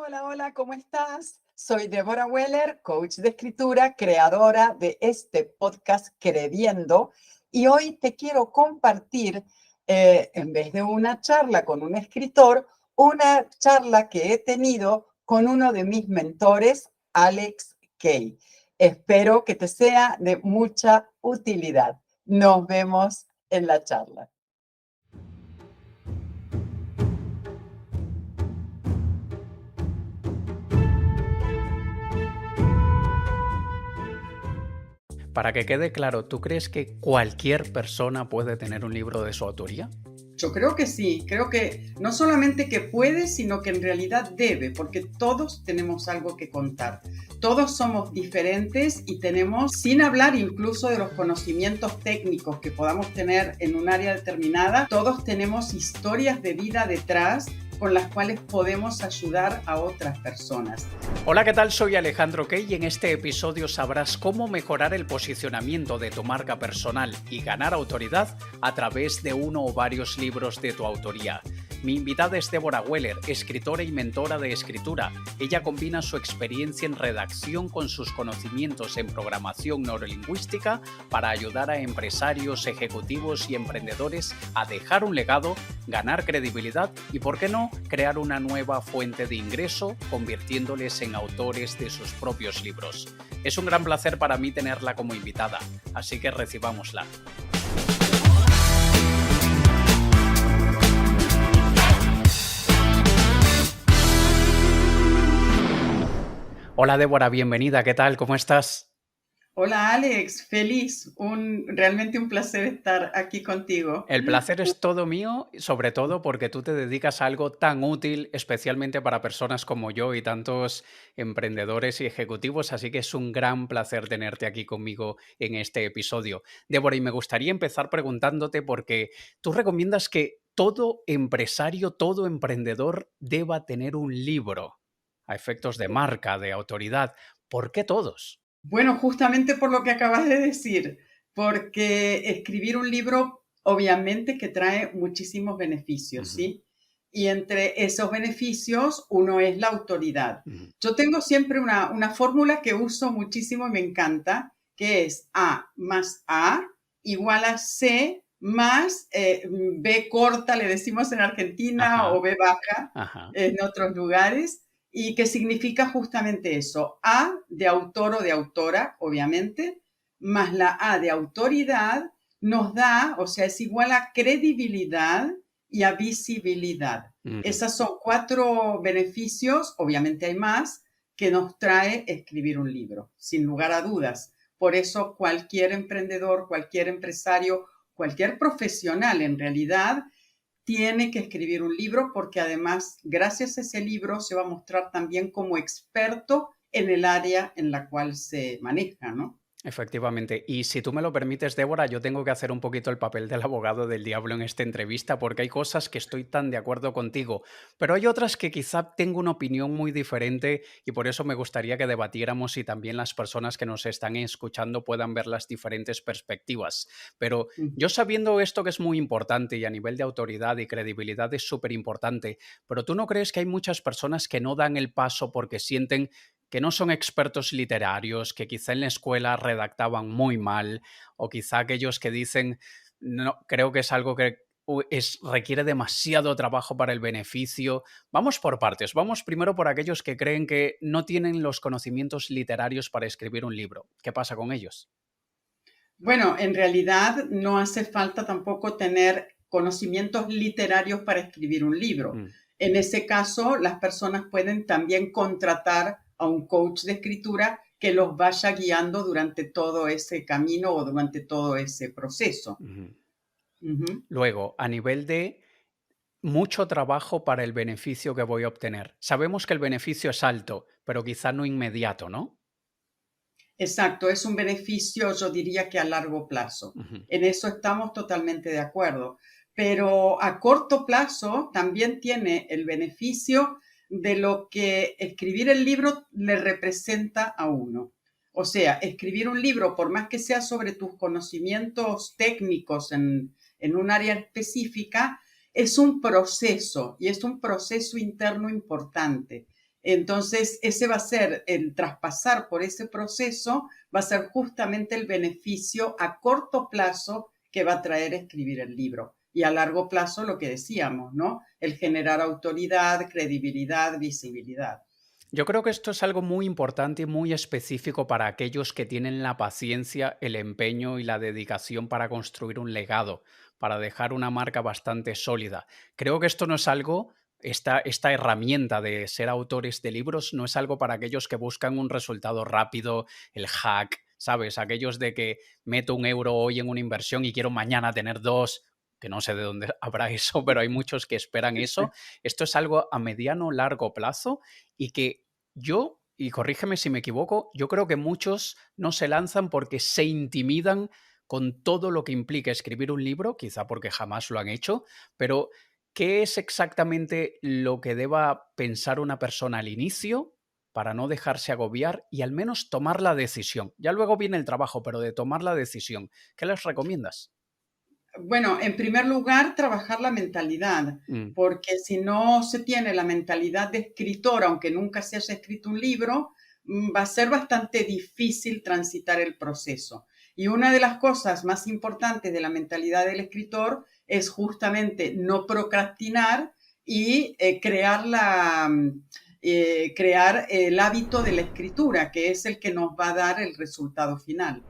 Hola, hola, ¿cómo estás? Soy Débora Weller, coach de escritura, creadora de este podcast Crediendo, y hoy te quiero compartir, en vez de una charla con un escritor, una charla que he tenido con uno de mis mentores, Alex Kay. Espero que te sea de mucha utilidad. Nos vemos en la charla. Para que quede claro, ¿tú crees que cualquier persona puede tener un libro de su autoría? Yo creo que sí, creo que no solamente que puede, sino que en realidad debe, porque todos tenemos algo que contar. Todos somos diferentes y tenemos, sin hablar incluso de los conocimientos técnicos que podamos tener en un área determinada, todos tenemos historias de vida detrás con las cuales podemos ayudar a otras personas. Hola, ¿qué tal? Soy Alejandro Key y en este episodio sabrás cómo mejorar el posicionamiento de tu marca personal y ganar autoridad a través de uno o varios libros de tu autoría. Mi invitada es Débora Weller, escritora y mentora de escritura. Ella combina su experiencia en redacción con sus conocimientos en programación neurolingüística para ayudar a empresarios, ejecutivos y emprendedores a dejar un legado, ganar credibilidad y, ¿por qué no?, crear una nueva fuente de ingreso, convirtiéndoles en autores de sus propios libros. Es un gran placer para mí tenerla como invitada, así que recibámosla. Hola Débora, bienvenida, ¿qué tal? ¿Cómo estás? Hola Alex, feliz, realmente un placer estar aquí contigo. El placer es todo mío, sobre todo porque tú te dedicas a algo tan útil, especialmente para personas como yo y tantos emprendedores y ejecutivos, así que es un gran placer tenerte aquí conmigo en este episodio. Débora, y me gustaría empezar preguntándote porque tú recomiendas que todo empresario, todo emprendedor deba tener un libro a efectos de marca, de autoridad. ¿Por qué todos? Bueno, justamente por lo que acabas de decir, porque escribir un libro obviamente que trae muchísimos beneficios, Ujú, ¿sí? Y entre esos beneficios, uno es la autoridad. ujú. Yo tengo siempre una fórmula que uso muchísimo y me encanta, que es A más A igual a C más B corta, le decimos en Argentina, Ajá, o B baja ajá. en otros lugares, y que significa justamente eso, A de autor o de autora, obviamente, más la A de autoridad nos da, o sea, es igual a credibilidad y a visibilidad. Ujú. Esos son 4 beneficios, obviamente hay más, que nos trae escribir un libro, sin lugar a dudas. Por eso cualquier emprendedor, cualquier empresario, cualquier profesional en realidad tiene que escribir un libro porque además, gracias a ese libro, se va a mostrar también como experto en el área en la cual se maneja, ¿no? Efectivamente. Y si tú me lo permites, Débora, yo tengo que hacer un poquito el papel del abogado del diablo en esta entrevista porque hay cosas que estoy tan de acuerdo contigo, pero hay otras que quizá tengo una opinión muy diferente y por eso me gustaría que debatiéramos y también las personas que nos están escuchando puedan ver las diferentes perspectivas. Pero yo sabiendo esto que es muy importante y a nivel de autoridad y credibilidad es súper importante, pero ¿tú no crees que hay muchas personas que no dan el paso porque sienten que no son expertos literarios, que quizá en la escuela redactaban muy mal, o quizá aquellos que dicen, no, creo que es algo que requiere demasiado trabajo para el beneficio? Vamos por partes. Vamos primero por aquellos que creen que no tienen los conocimientos literarios para escribir un libro. ¿Qué pasa con ellos? Bueno, en realidad no hace falta tampoco tener conocimientos literarios para escribir un libro. Mm. En ese caso, las personas pueden también contratar a un coach de escritura que los vaya guiando durante todo ese camino o durante todo ese proceso. Ujú. Ujú. Luego, a nivel de mucho trabajo para el beneficio que voy a obtener. Sabemos que el beneficio es alto, pero quizá no inmediato, ¿no? Exacto, es un beneficio, yo diría que a largo plazo. Ujú. En eso estamos totalmente de acuerdo. Pero a corto plazo también tiene el beneficio de lo que escribir el libro le representa a uno. O sea, escribir un libro, por más que sea sobre tus conocimientos técnicos en un área específica, es un proceso y es un proceso interno importante. Entonces, ese va a ser, el traspasar por ese proceso, va a ser justamente el beneficio a corto plazo que va a traer escribir el libro. Y a largo plazo, lo que decíamos, ¿no? El generar autoridad, credibilidad, visibilidad. Yo creo que esto es algo muy importante y muy específico para aquellos que tienen la paciencia, el empeño y la dedicación para construir un legado, para dejar una marca bastante sólida. Creo que esto no es algo, esta herramienta de ser autores de libros no es algo para aquellos que buscan un resultado rápido, el hack, ¿sabes? Aquellos de que meto 1 euro hoy en una inversión y quiero mañana tener dos, que no sé de dónde habrá eso, pero hay muchos que esperan eso. Esto es algo a mediano, largo plazo y que yo, y corrígeme si me equivoco, yo creo que muchos no se lanzan porque se intimidan con todo lo que implica escribir un libro, quizá porque jamás lo han hecho, pero ¿qué es exactamente lo que deba pensar una persona al inicio para no dejarse agobiar y al menos tomar la decisión? Ya luego viene el trabajo, pero de tomar la decisión, ¿qué les recomiendas? Bueno, en primer lugar, trabajar la mentalidad, Mm, porque si no se tiene la mentalidad de escritor, aunque nunca se haya escrito un libro, va a ser bastante difícil transitar el proceso. Y una de las cosas más importantes de la mentalidad del escritor es justamente no procrastinar y crear el hábito de la escritura, que es el que nos va a dar el resultado final.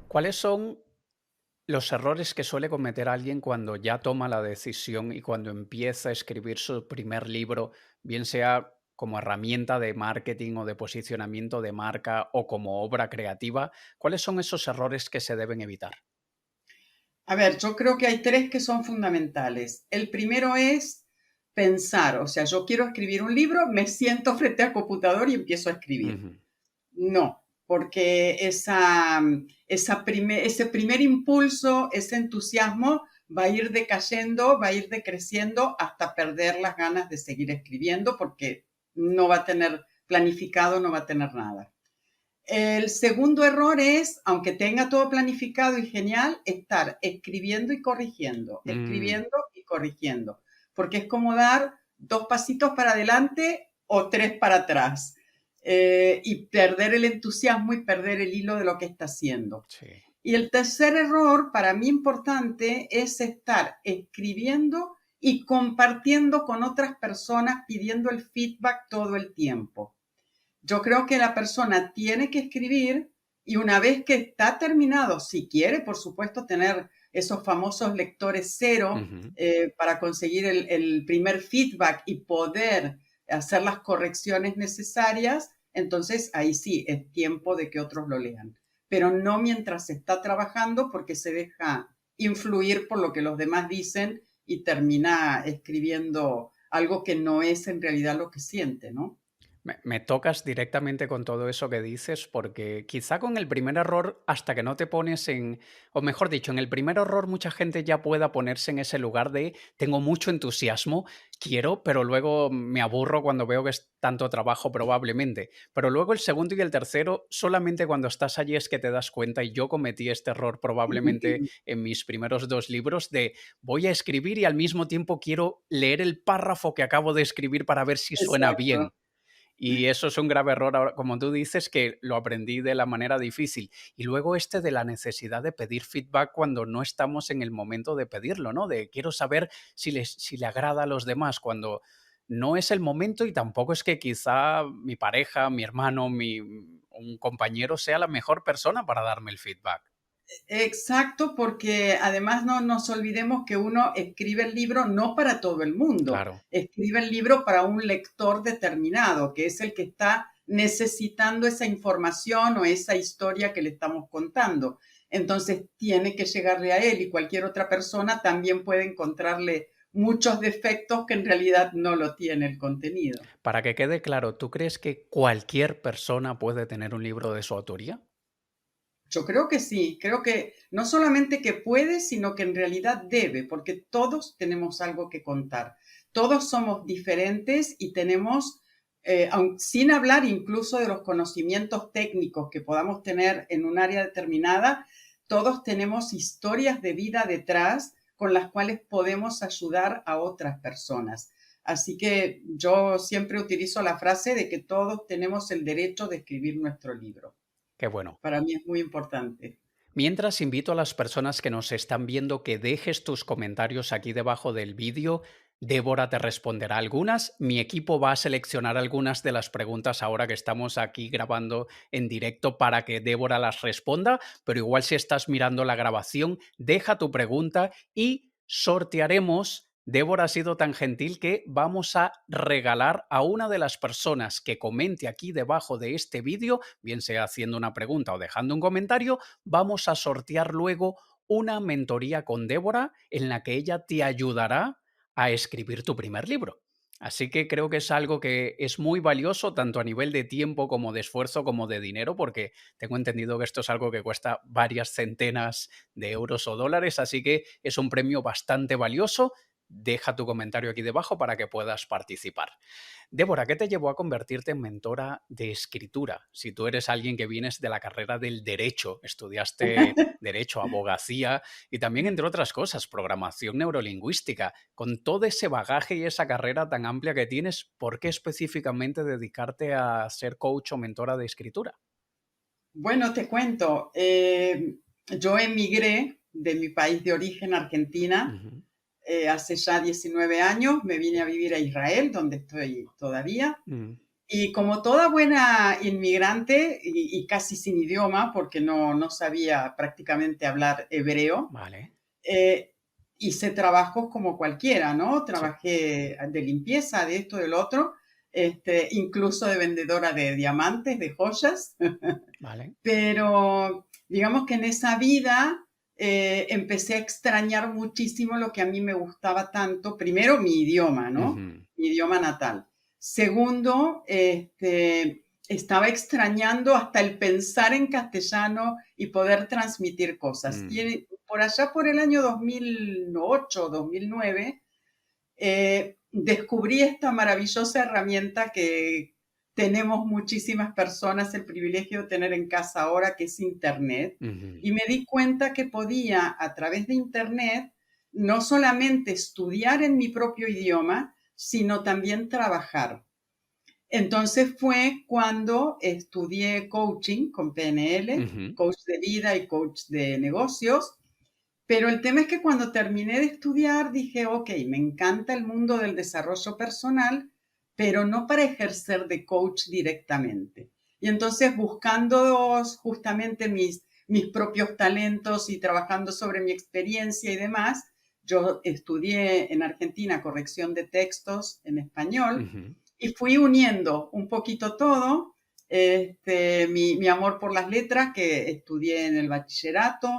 ¿Cuáles son los errores que suele cometer alguien cuando ya toma la decisión y cuando empieza a escribir su primer libro, bien sea como herramienta de marketing o de posicionamiento de marca o como obra creativa? ¿Cuáles son esos errores que se deben evitar? A ver, yo creo que hay tres que son fundamentales. El primero es pensar, o sea, yo quiero escribir un libro, me siento frente al computador y empiezo a escribir. Ujú. No, porque ese primer impulso, ese entusiasmo va a ir decayendo, va a ir decreciendo hasta perder las ganas de seguir escribiendo porque no va a tener planificado, no va a tener nada. El segundo error es, aunque tenga todo planificado y genial, estar Mm, escribiendo y corrigiendo, porque es como dar 2 pasitos para adelante o 3 para atrás, y perder el entusiasmo y perder el hilo de lo que está haciendo. sí. Y el tercer error, para mí importante, es estar escribiendo y compartiendo con otras personas, pidiendo el feedback todo el tiempo. Yo creo que la persona tiene que escribir y una vez que está terminado, si quiere, por supuesto, tener esos famosos lectores cero Ujú. para conseguir el primer feedback y poder hacer las correcciones necesarias, entonces ahí sí es tiempo de que otros lo lean. Pero no mientras se está trabajando porque se deja influir por lo que los demás dicen y termina escribiendo algo que no es en realidad lo que siente, ¿no? Me tocas directamente con todo eso que dices, porque quizá con el primer error, hasta que no te pones en, o mejor dicho, en el primer error mucha gente ya pueda ponerse en ese lugar de tengo mucho entusiasmo, quiero, pero luego me aburro cuando veo que es tanto trabajo probablemente. Pero luego el segundo y el tercero, solamente cuando estás allí es que te das cuenta, y yo cometí este error probablemente en mis primeros 2 libros, de voy a escribir y al mismo tiempo quiero leer el párrafo que acabo de escribir para ver si suena Exacto. bien. Y eso es un grave error, ahora, como tú dices, que lo aprendí de la manera difícil. Y luego este de la necesidad de pedir feedback cuando no estamos en el momento de pedirlo, ¿no? De quiero saber si le agrada a los demás, cuando no es el momento y tampoco es que quizá mi pareja, mi hermano, un compañero sea la mejor persona para darme el feedback. Exacto, porque además no nos olvidemos que uno escribe el libro no para todo el mundo, Claro. escribe el libro para un lector determinado, que es el que está necesitando esa información o esa historia que le estamos contando. Entonces tiene que llegarle a él y cualquier otra persona también puede encontrarle muchos defectos que en realidad no lo tiene el contenido. Para que quede claro, ¿tú crees que cualquier persona puede tener un libro de su autoría? Yo creo que sí, creo que no solamente que puede, sino que en realidad debe, porque todos tenemos algo que contar. Todos somos diferentes y tenemos, sin hablar incluso de los conocimientos técnicos que podamos tener en un área determinada, todos tenemos historias de vida detrás con las cuales podemos ayudar a otras personas. Así que yo siempre utilizo la frase de que todos tenemos el derecho de escribir nuestro libro. Qué bueno. Para mí es muy importante. Mientras invito a las personas que nos están viendo que dejes tus comentarios aquí debajo del vídeo. Débora te responderá algunas. Mi equipo va a seleccionar algunas de las preguntas ahora que estamos aquí grabando en directo para que Débora las responda, pero igual si estás mirando la grabación, deja tu pregunta y sortearemos. Débora ha sido tan gentil que vamos a regalar a una de las personas que comente aquí debajo de este vídeo, bien sea haciendo una pregunta o dejando un comentario, vamos a sortear luego una mentoría con Débora en la que ella te ayudará a escribir tu primer libro. Así que creo que es algo que es muy valioso tanto a nivel de tiempo como de esfuerzo como de dinero, porque tengo entendido que esto es algo que cuesta varias centenas de euros o dólares, así que es un premio bastante valioso. Deja tu comentario aquí debajo para que puedas participar. Débora, ¿qué te llevó a convertirte en mentora de escritura? Si tú eres alguien que vienes de la carrera del derecho, estudiaste derecho, abogacía y también, entre otras cosas, programación neurolingüística, con todo ese bagaje y esa carrera tan amplia que tienes, ¿por qué específicamente dedicarte a ser coach o mentora de escritura? Bueno, te cuento, yo emigré de mi país de origen, Argentina, Ujú, hace ya 19 años, me vine a vivir a Israel, donde estoy todavía. mm, Y como toda buena inmigrante y casi sin idioma, porque no sabía prácticamente hablar hebreo, vale, eh, hice trabajos como cualquiera, ¿no? sí, Trabajé de limpieza, de esto, del otro, incluso de vendedora de diamantes, de joyas. vale. Pero digamos que en esa vida empecé a extrañar muchísimo lo que a mí me gustaba tanto. Primero, mi idioma, ¿no? Ujú, Mi idioma natal. Segundo, estaba extrañando hasta el pensar en castellano y poder transmitir cosas. Y mm, por allá por el año 2008, 2009, descubrí esta maravillosa herramienta que tenemos muchísimas personas el privilegio de tener en casa ahora, que es Internet. ujú, Y me di cuenta que podía, a través de Internet, no solamente estudiar en mi propio idioma, sino también trabajar. Entonces fue cuando estudié coaching con PNL, ujú, coach de vida y coach de negocios, pero el tema es que cuando terminé de estudiar dije, ok, me encanta el mundo del desarrollo personal, pero no para ejercer de coach directamente. Y entonces buscando justamente mis propios talentos y trabajando sobre mi experiencia y demás, yo estudié en Argentina corrección de textos en español ujú, y fui uniendo un poquito todo, mi amor por las letras, que estudié en el bachillerato,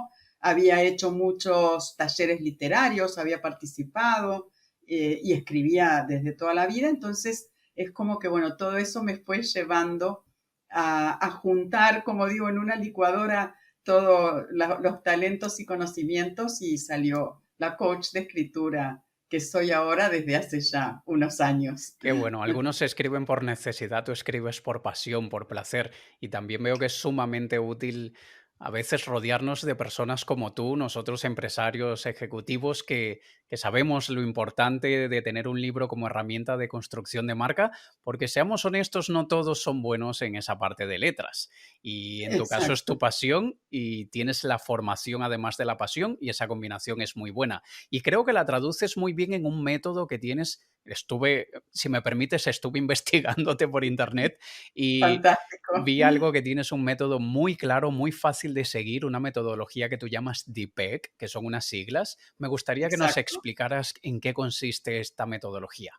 había hecho muchos talleres literarios, había participado y escribía desde toda la vida, entonces es como que, bueno, todo eso me fue llevando a juntar, como digo, en una licuadora todos los talentos y conocimientos y salió la coach de escritura que soy ahora desde hace ya unos años. Qué bueno, algunos escriben por necesidad, tú escribes por pasión, por placer, y también veo que es sumamente útil a veces rodearnos de personas como tú, nosotros empresarios ejecutivos que sabemos lo importante de tener un libro como herramienta de construcción de marca, porque seamos honestos, no todos son buenos en esa parte de letras. Y en tu caso es tu Exacto. pasión y tienes la formación además de la pasión y esa combinación es muy buena. Y creo que la traduces muy bien en un método que tienes. Estuve, si me permites, estuve investigándote por internet y Fantástico. vi algo que tienes un método muy claro, muy fácil de seguir, una metodología que tú llamas DPEC, que son unas siglas. Me gustaría que nos Exacto. explicaras en qué consiste esta metodología.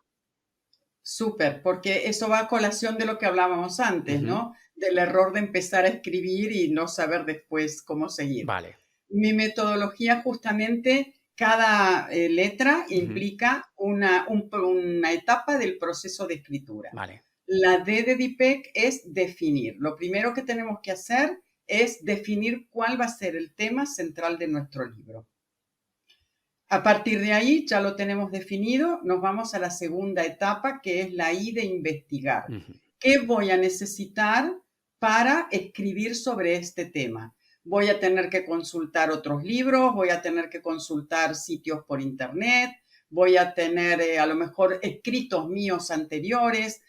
Súper, porque eso va a colación de lo que hablábamos antes, Ujú, ¿no? Del error de empezar a escribir y no saber después cómo seguir. vale. Mi metodología justamente, cada letra Ujú, implica una etapa del proceso de escritura. vale. La D de DIPEC es definir. Lo primero que tenemos que hacer es definir cuál va a ser el tema central de nuestro libro. A partir de ahí, ya lo tenemos definido, nos vamos a la segunda etapa, que es la I de investigar. Ujú, ¿Qué voy a necesitar para escribir sobre este tema? Voy a tener que consultar otros libros, voy a tener que consultar sitios por internet, voy a tener a lo mejor escritos míos anteriores.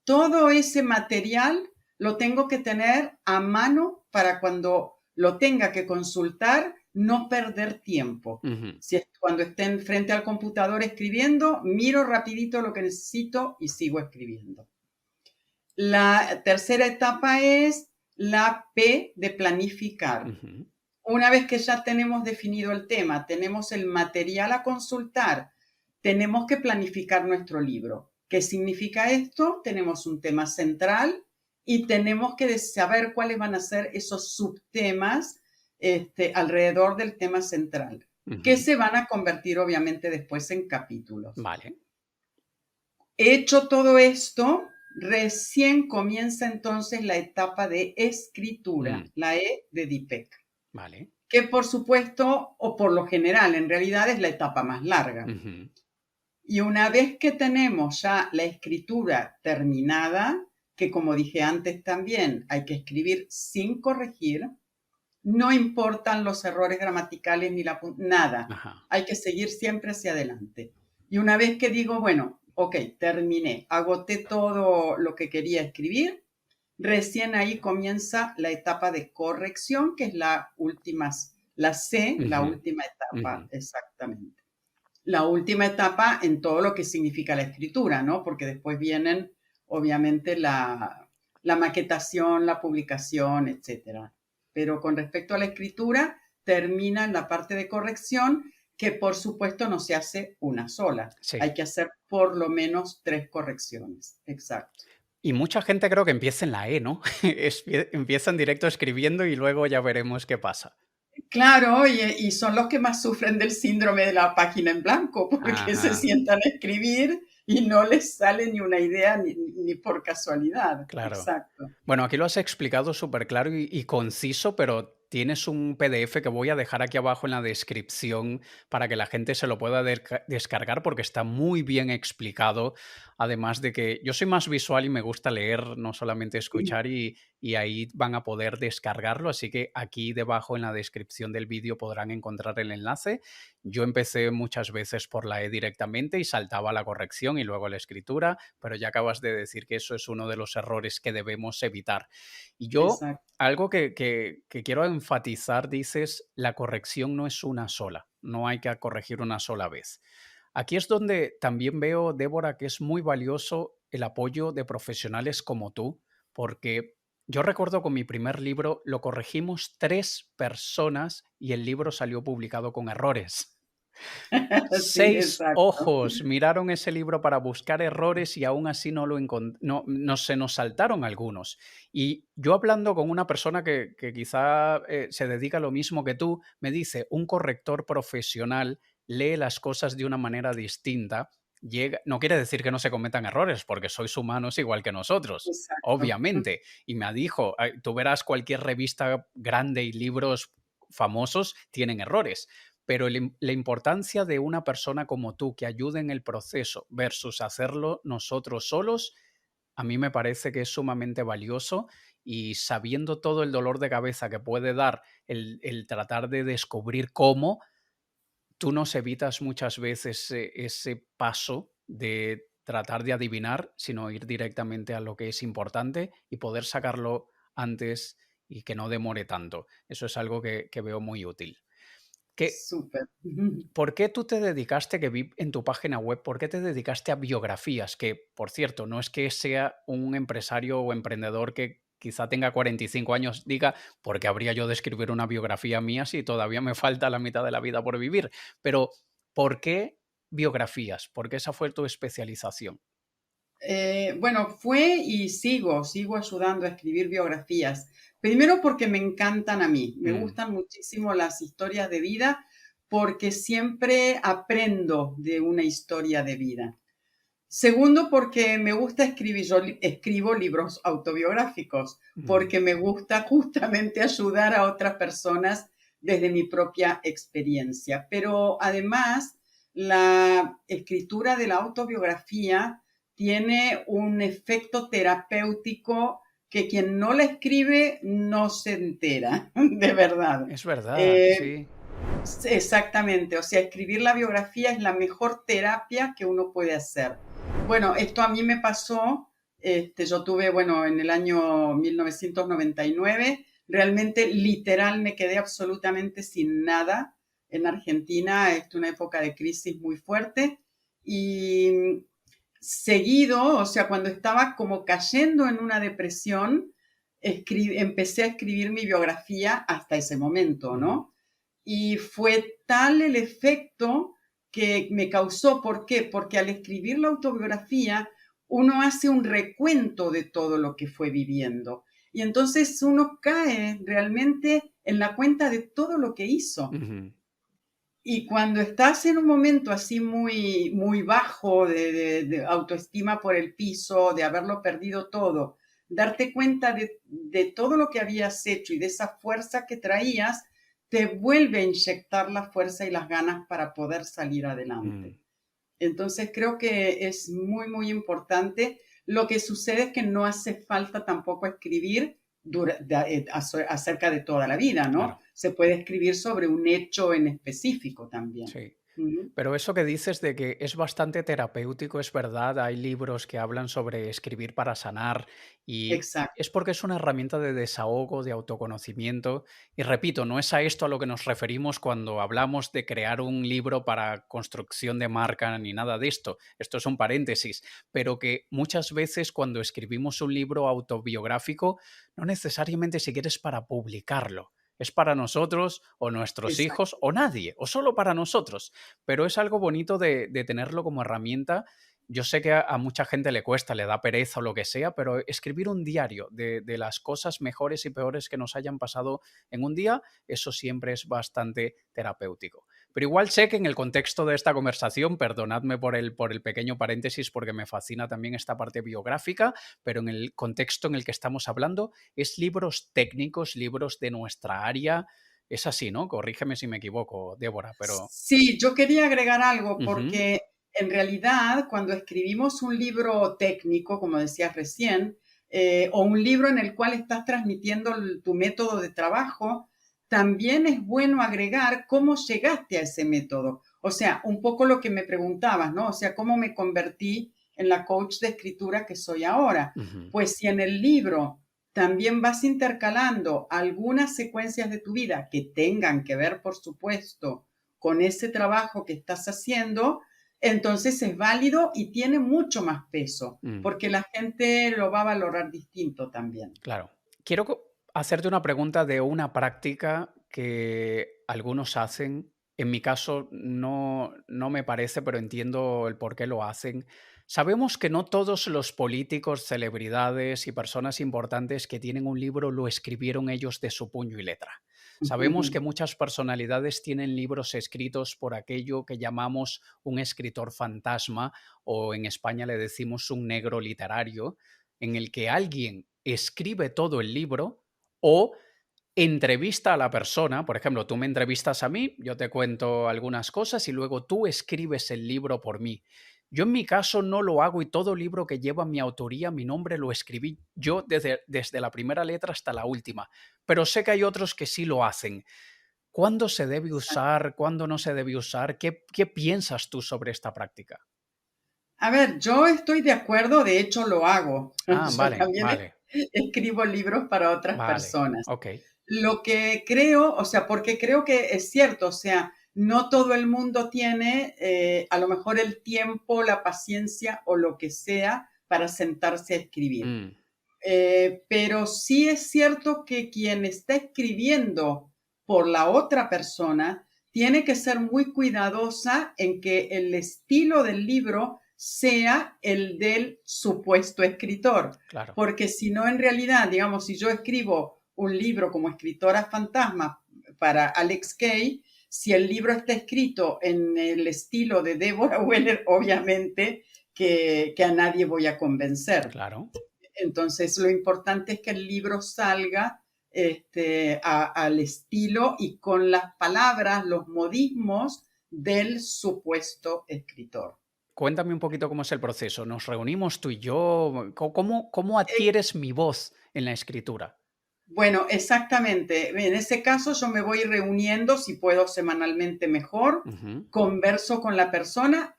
Todo ese material lo tengo que tener a mano para cuando lo tenga que consultar, no perder tiempo. Ujú. Si es cuando esté frente al computador escribiendo, miro rapidito lo que necesito y sigo escribiendo. La tercera etapa es la P de planificar. Ujú. Una vez que ya tenemos definido el tema, tenemos el material a consultar, tenemos que planificar nuestro libro. ¿Qué significa esto? Tenemos un tema central y tenemos que saber cuáles van a ser esos subtemas alrededor del tema central, que Ujú. se van a convertir obviamente después en capítulos. Vale. Hecho todo esto, recién comienza entonces la etapa de escritura, la E de Deepak, Vale. que por supuesto, o por lo general, en realidad es la etapa más larga. Ujú. Y una vez que tenemos ya la escritura terminada, que como dije antes también, hay que escribir sin corregir, no importan los errores gramaticales ni nada, Ajá. hay que seguir siempre hacia adelante. Y una vez que digo, bueno, ok, terminé, agoté todo lo que quería escribir, recién ahí comienza la etapa de corrección, que es la última, la C, la Ujú. última etapa, Ujú. exactamente. La última etapa en todo lo que significa la escritura, ¿no? Porque después vienen, obviamente, la maquetación, la publicación, etcétera. Pero con respecto a la escritura, termina en la parte de corrección, que por supuesto no se hace una sola. Sí. Hay que hacer por lo menos 3 correcciones. Exacto. Y mucha gente creo que empieza en la E, ¿no? Empieza en directo escribiendo y luego ya veremos qué pasa. Claro, y son los que más sufren del síndrome de la página en blanco, porque se Ajá, sientan a escribir y no les sale ni una idea ni por casualidad. claro. Exacto. Bueno, aquí lo has explicado súper claro y conciso, pero tienes un PDF que voy a dejar aquí abajo en la descripción para que la gente se lo pueda descargar porque está muy bien explicado. Además de que yo soy más visual y me gusta leer, no solamente escuchar, y ahí van a poder descargarlo. Así que aquí debajo en la descripción del vídeo podrán encontrar el enlace. Yo empecé muchas veces por la E directamente y saltaba la corrección y luego la escritura, pero ya acabas de decir que eso es uno de los errores que debemos evitar. Y yo, Exacto. algo que quiero enfatizar, dices, la corrección no es una sola, no hay que corregir una sola vez. Aquí es donde también veo, Débora, que es muy valioso el apoyo de profesionales como tú, porque yo recuerdo con mi primer libro lo corregimos 3 personas y el libro salió publicado con errores. Sí, 6 exacto. ojos miraron ese libro para buscar errores y aún así no se nos saltaron algunos. Y yo hablando con una persona que quizá se dedica a lo mismo que tú, me dice, un corrector profesional lee las cosas de una manera distinta. No quiere decir que no se cometan errores, porque sois humanos igual que nosotros, Exacto. obviamente. Y me dijo, tú verás cualquier revista grande y libros famosos tienen errores, pero la importancia de una persona como tú que ayude en el proceso versus hacerlo nosotros solos, a mí me parece que es sumamente valioso y sabiendo todo el dolor de cabeza que puede dar el tratar de descubrir cómo, tú nos evitas muchas veces ese paso de tratar de adivinar, sino ir directamente a lo que es importante y poder sacarlo antes y que no demore tanto. Eso es algo que veo muy útil. ¿Qué, Súper. ¿Por qué tú te dedicaste, que vi en tu página web, por qué te dedicaste a biografías? Que, por cierto, no es que sea un empresario o emprendedor que quizá tenga 45 años, diga, ¿por qué habría yo de escribir una biografía mía si todavía me falta la mitad de la vida por vivir? Pero, ¿por qué biografías? ¿Por qué esa fue tu especialización? Bueno, fue y sigo ayudando a escribir biografías. Primero porque me encantan a mí, me Mm, gustan muchísimo las historias de vida porque siempre aprendo de una historia de vida. Segundo, porque me gusta escribir, yo escribo libros autobiográficos, mm, porque me gusta justamente ayudar a otras personas desde mi propia experiencia. Pero además, la escritura de la autobiografía tiene un efecto terapéutico que quien no la escribe no se entera, de verdad. es verdad, Eh, sí. Sí, exactamente, o sea, escribir la biografía es la mejor terapia que uno puede hacer. Bueno, esto a mí me pasó, yo tuve, bueno, en el año 1999, realmente literal me quedé absolutamente sin nada en Argentina, una época de crisis muy fuerte y seguido, o sea, cuando estaba como cayendo en una depresión, empecé a escribir mi biografía hasta ese momento, Ujú, ¿no? Y fue tal el efecto que me causó. ¿Por qué? Porque al escribir la autobiografía, uno hace un recuento de todo lo que fue viviendo. Y entonces uno cae realmente en la cuenta de todo lo que hizo. ujú, Y cuando estás en un momento así muy, muy bajo de autoestima por el piso, de haberlo perdido todo, darte cuenta de todo lo que habías hecho y de esa fuerza que traías, te vuelve a inyectar la fuerza y las ganas para poder salir mm. adelante. Entonces creo que es muy, muy importante. Lo que sucede es que no hace falta tampoco escribir acerca de toda la vida, ¿no? Claro, Se puede escribir sobre un hecho en específico también. sí. Ujú. Pero eso que dices de que es bastante terapéutico, es verdad, hay libros que hablan sobre escribir para sanar y es Exacto. porque es una herramienta de desahogo, de autoconocimiento. Y repito, no es a esto a lo que nos referimos cuando hablamos de crear un libro para construcción de marca ni nada de esto. Esto es un paréntesis, pero que muchas veces cuando escribimos un libro autobiográfico, no necesariamente si quieres para publicarlo. Es para nosotros o nuestros hijos Exacto. o nadie, o solo para nosotros, pero es algo bonito de tenerlo como herramienta. Yo sé que a mucha gente le cuesta, le da pereza o lo que sea, pero escribir un diario de las cosas mejores y peores que nos hayan pasado en un día, eso siempre es bastante terapéutico. Pero igual sé que en el contexto de esta conversación, perdonadme por el pequeño paréntesis porque me fascina también esta parte biográfica, pero en el contexto en el que estamos hablando es libros técnicos, libros de nuestra área. Es así, ¿no? Corrígeme si me equivoco, Débora, pero... Sí, yo quería agregar algo Ujú, porque en realidad cuando escribimos un libro técnico, como decías recién, o un libro en el cual estás transmitiendo tu método de trabajo, también es bueno agregar cómo llegaste a ese método. O sea, un poco lo que me preguntabas, ¿no? O sea, cómo me convertí en la coach de escritura que soy ahora. ujú. Pues si en el libro también vas intercalando algunas secuencias de tu vida que tengan que ver, por supuesto, con ese trabajo que estás haciendo, entonces es válido y tiene mucho más peso, Mm, porque la gente lo va a valorar distinto también. claro. Quiero hacerte una pregunta de una práctica que algunos hacen. En mi caso no me parece, pero entiendo el por qué lo hacen. Sabemos que no todos los políticos, celebridades y personas importantes que tienen un libro lo escribieron ellos de su puño y letra. Sabemos que muchas personalidades tienen libros escritos por aquello que llamamos un escritor fantasma o en España le decimos un negro literario, en el que alguien escribe todo el libro o entrevista a la persona. Por ejemplo, tú me entrevistas a mí, yo te cuento algunas cosas y luego tú escribes el libro por mí. Yo en mi caso no lo hago y todo libro que lleva mi autoría, mi nombre, lo escribí yo desde la primera letra hasta la última. Pero sé que hay otros que sí lo hacen. ¿Cuándo se debe usar? ¿Cuándo no se debe usar? ¿Qué piensas tú sobre esta práctica? A ver, yo estoy de acuerdo, de hecho lo hago. Ah, Yo vale, también vale, escribo libros para otras vale. personas. Ok. Lo que creo, o sea, porque creo que es cierto, o sea, no todo el mundo tiene a lo mejor el tiempo, la paciencia o lo que sea para sentarse a escribir. Mm, Pero sí es cierto que quien está escribiendo por la otra persona tiene que ser muy cuidadosa en que el estilo del libro sea el del supuesto escritor, claro. porque si no, en realidad, digamos, si yo escribo un libro como escritora fantasma para Alex Kay, si el libro está escrito en el estilo de Deborah Weller, obviamente que a nadie voy a convencer. Claro. Entonces, lo importante es que el libro salga al estilo y con las palabras, los modismos del supuesto escritor. Cuéntame un poquito cómo es el proceso. ¿Nos reunimos tú y yo? ¿Cómo Eh, adquieres mi voz en la escritura? Bueno, exactamente. En ese caso yo me voy reuniendo, si puedo semanalmente mejor, Ujú. converso con la persona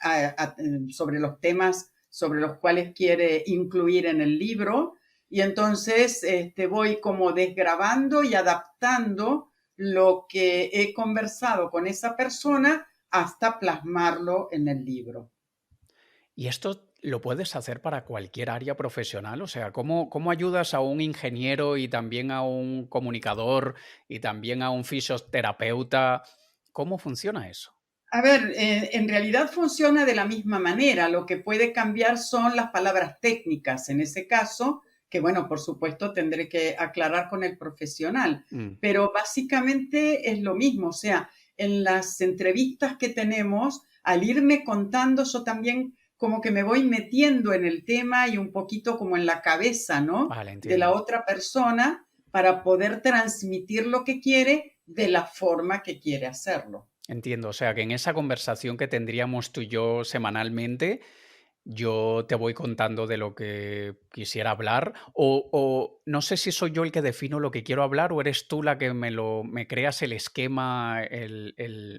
sobre los temas sobre los cuales quiere incluir en el libro y entonces voy como desgrabando y adaptando lo que he conversado con esa persona hasta plasmarlo en el libro. ¿Y esto lo puedes hacer para cualquier área profesional? O sea, ¿cómo ayudas a un ingeniero y también a un comunicador y también a un fisioterapeuta? ¿Cómo funciona eso? A ver, en realidad funciona de la misma manera. Lo que puede cambiar son las palabras técnicas en ese caso, que bueno, por supuesto tendré que aclarar con el profesional, Mm, pero básicamente es lo mismo. O sea, en las entrevistas que tenemos, al irme contando, yo también como que me voy metiendo en el tema y un poquito como en la cabeza, ¿no? vale, De la entiendo. otra persona para poder transmitir lo que quiere de la forma que quiere hacerlo. Entiendo. O sea, que en esa conversación que tendríamos tú y yo semanalmente, yo te voy contando de lo que quisiera hablar, o no sé si soy yo el que defino lo que quiero hablar, o eres tú la que me creas el esquema, el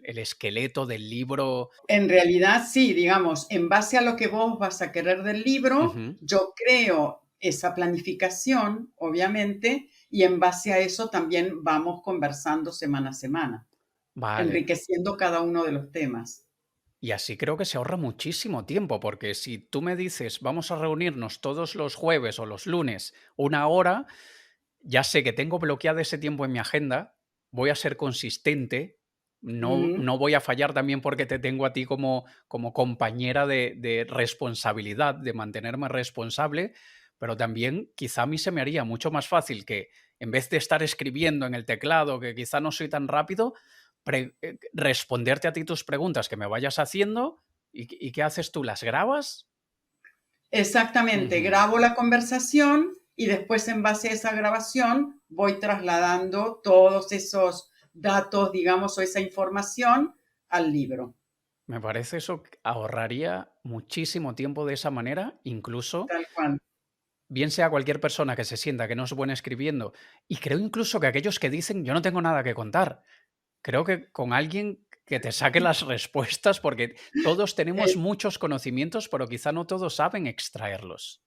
esqueleto del libro. En realidad, sí, digamos, en base a lo que vos vas a querer del libro, Ujú. yo creo esa planificación, obviamente, y en base a eso también vamos conversando semana a semana, Vale. enriqueciendo cada uno de los temas. Y así creo que se ahorra muchísimo tiempo, porque si tú me dices, vamos a reunirnos todos los jueves o los lunes, 1 hora, ya sé que tengo bloqueado ese tiempo en mi agenda, voy a ser consistente, Mm, no voy a fallar también porque te tengo a ti como compañera de responsabilidad, de mantenerme responsable, pero también quizá a mí se me haría mucho más fácil que en vez de estar escribiendo en el teclado, que quizá no soy tan rápido, responderte a ti tus preguntas que me vayas haciendo y ¿qué haces tú? ¿Las grabas? exactamente, Ujú. grabo la conversación y después en base a esa grabación voy trasladando todos esos datos, digamos, o esa información al libro, Me parece eso que ahorraría muchísimo tiempo de esa manera, incluso, tal cual. bien sea cualquier persona que se sienta que no es buena escribiendo, y creo incluso que aquellos que dicen yo no tengo nada que contar. Creo que con alguien que te saque las respuestas, porque todos tenemos muchos conocimientos, pero quizá no todos saben extraerlos.